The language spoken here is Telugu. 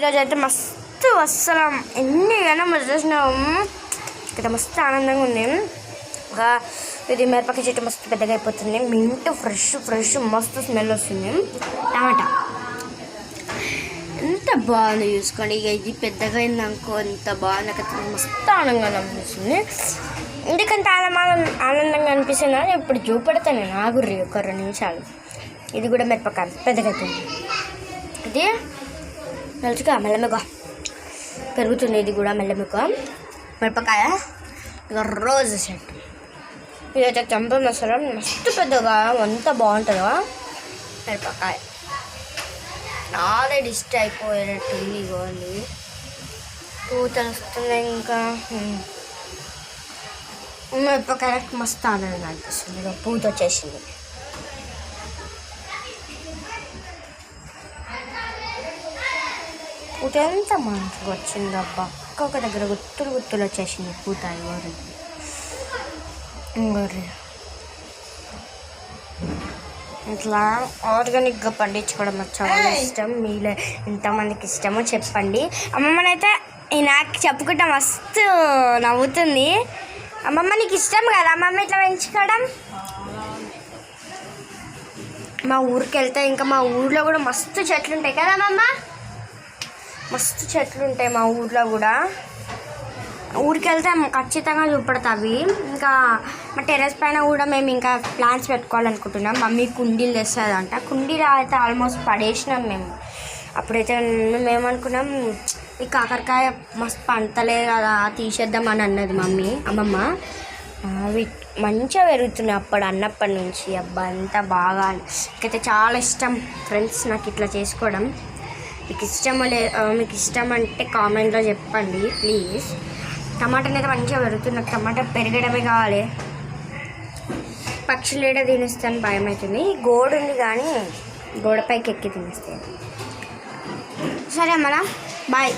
ఈరోజు అయితే మస్తు అస్సలు ఎన్ని గనం చూసినాం ఇక్కడ మస్తు ఆనందంగా ఉంది. ఇది మిరపకాయ చెట్టు మస్తు పెద్దగా అయిపోతుంది. మింట్ ఫ్రెష్ మస్తు స్మెల్ వస్తుంది. టమాటా ఎంత బాగుంది చూసుకోండి. ఇక ఇది పెద్దగా అయిందనుకో ఎంత బాగుంది కదా, మస్తు ఆనందంగా అనిపిస్తుంది. ఎందుకంత ఆనందంగా అనిపిస్తుంది అని ఇప్పుడు చూపెడతాను నేను. ఆగుర్రి ఒక 2 నిమిషాలు. ఇది కూడా మిరపకాయ పెద్దగా అవుతుంది. ఇది మెల్లగా మెల్లమెగా పెరుగుతుంది. ఇది కూడా మెల్లమెగా మిరపకాయ. ఇక రోజు చెట్టు ఇదైతే చంప మసాలా మస్తు పెద్దగా ఎంత బాగుంటుందో మిరపకాయ. ఆల్రెడీ ఇష్ట అయిపోయేటట్టుంది. ఇవ్వండి పూతలు వస్తున్నాయి. ఇంకా మిరపకాయలకు మస్తు ఆనందంగా అనిపిస్తుంది. ఇక పూత వచ్చేసింది. పూత ఎంత మంచిగా వచ్చింది అబ్బా. ఒక్కొక్క దగ్గర గుత్తులు వచ్చేసింది పూత. ఇంకోరి ఇట్లా ఆర్గానిక్గా పండించుకోవడం నాకు చాలా ఇష్టం. మీలో ఎంతమందికి ఇష్టమో చెప్పండి. అమ్మమ్మనైతే నాకు చెప్పుకుంటా మస్తు నవ్వుతుంది. అమ్మమ్మ నీకు ఇష్టం కదా అమ్మమ్మ ఇట్లా పెంచుకోవడం? మా ఊరికి వెళ్తే ఇంకా మా ఊర్లో కూడా మస్తు చెట్లు ఉంటాయి కదా అమ్మమ్మ. మస్తు చెట్లు ఉంటాయి మా ఊర్లో కూడా. ఊరికి వెళ్తే ఖచ్చితంగా చూపెడతా అవి. ఇంకా మా టెర్రస్ పైన కూడా మేము ఇంకా ప్లాంట్స్ పెట్టుకోవాలనుకుంటున్నాం. మమ్మీ కుండీలు తెస్తుందంట. కుండీలు అయితే ఆల్మోస్ట్ పడేసినాం మేము. అప్పుడైతే మేము ఏమనుకున్నాం, ఈ కాకరకాయ మస్తు పంటలే కదా తీసేద్దామని అన్నది అమ్మమ్మ. అవి మంచిగా పెరుగుతున్నాయి అన్నప్పటి నుంచి. అబ్బా అంతా బాగా నాకైతే చాలా ఇష్టం ఫ్రెండ్స్ నాకు ఇట్లా చేసుకోవడం. మీకు ఇష్టం అంటే కామెంట్లో చెప్పండి ప్లీజ్. టమాటాని అయితే మంచిగా పెరుగుతుంది. నాకు టమాటా పెరగడమే కావాలి. పక్షులు ఏడా తినేస్తాను భయం అవుతుంది. గోడ ఉంది కానీ గోడపైకి ఎక్కి తినేస్తాను. సరే అమ్మా బాయ్.